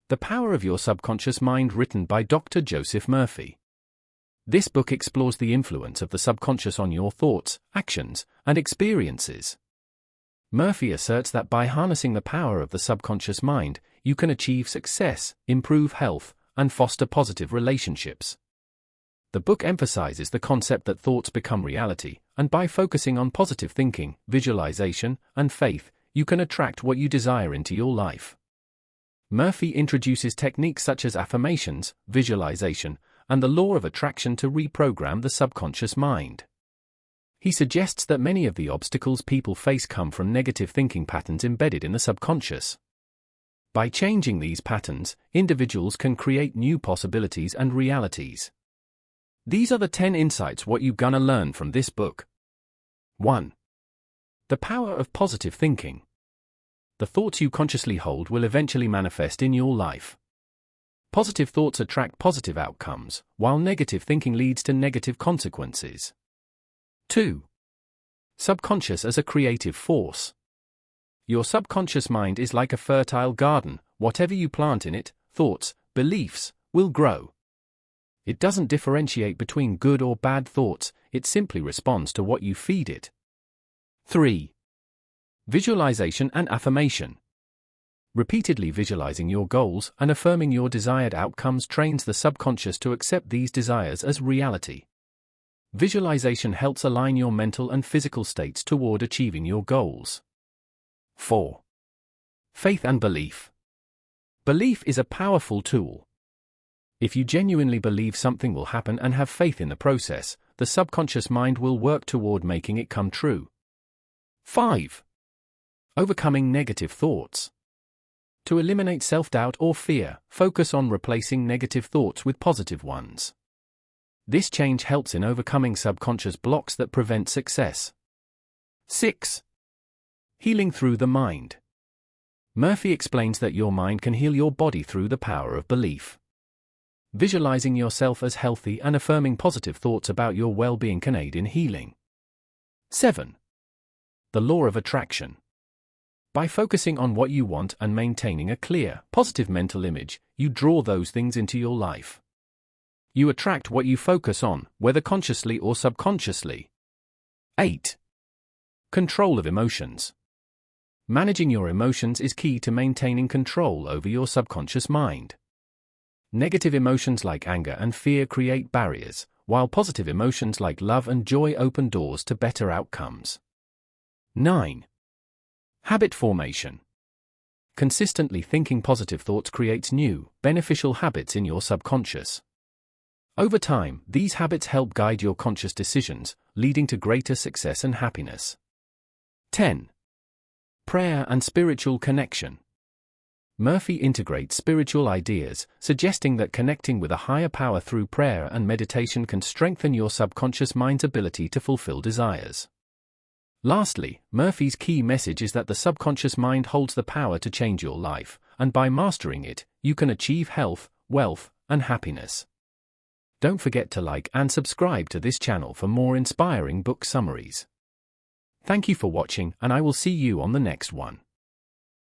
The Power of Your Subconscious Mind, written by Dr. Joseph Murphy. This book explores the influence of the subconscious on your thoughts, actions, and experiences. Murphy asserts that by harnessing the power of the subconscious mind, you can achieve success, improve health, and foster positive relationships. The book emphasizes the concept that thoughts become reality, and by focusing on positive thinking, visualization, and faith, you can attract what you desire into your life. Murphy introduces techniques such as affirmations, visualization, and the law of attraction to reprogram the subconscious mind. He suggests that many of the obstacles people face come from negative thinking patterns embedded in the subconscious. By changing these patterns, individuals can create new possibilities and realities. These are the 10 insights what you gonna learn from this book. 1. The power of positive thinking. The thoughts you consciously hold will eventually manifest in your life. Positive thoughts attract positive outcomes, while negative thinking leads to negative consequences. 2. Subconscious as a creative force. Your subconscious mind is like a fertile garden. Whatever you plant in it, thoughts, beliefs, will grow. It doesn't differentiate between good or bad thoughts, it simply responds to what you feed it. 3. Visualization and affirmation. Repeatedly visualizing your goals and affirming your desired outcomes trains the subconscious to accept these desires as reality. Visualization helps align your mental and physical states toward achieving your goals. 4. Faith and belief. Belief is a powerful tool. If you genuinely believe something will happen and have faith in the process, the subconscious mind will work toward making it come true. 5. Overcoming negative thoughts. To eliminate self-doubt or fear, focus on replacing negative thoughts with positive ones. This change helps in overcoming subconscious blocks that prevent success. 6. Healing through the mind. Murphy explains that your mind can heal your body through the power of belief. Visualizing yourself as healthy and affirming positive thoughts about your well-being can aid in healing. 7. The law of attraction. By focusing on what you want and maintaining a clear, positive mental image, you draw those things into your life. You attract what you focus on, whether consciously or subconsciously. 8. Control of emotions. Managing your emotions is key to maintaining control over your subconscious mind. Negative emotions like anger and fear create barriers, while positive emotions like love and joy open doors to better outcomes. 9. Habit formation. Consistently thinking positive thoughts creates new, beneficial habits in your subconscious. Over time, these habits help guide your conscious decisions, leading to greater success and happiness. 10. Prayer and spiritual connection. Murphy integrates spiritual ideas, suggesting that connecting with a higher power through prayer and meditation can strengthen your subconscious mind's ability to fulfill desires. Lastly, Murphy's key message is that the subconscious mind holds the power to change your life, and by mastering it, you can achieve health, wealth, and happiness. Don't forget to like and subscribe to this channel for more inspiring book summaries. Thank you for watching, and I will see you on the next one.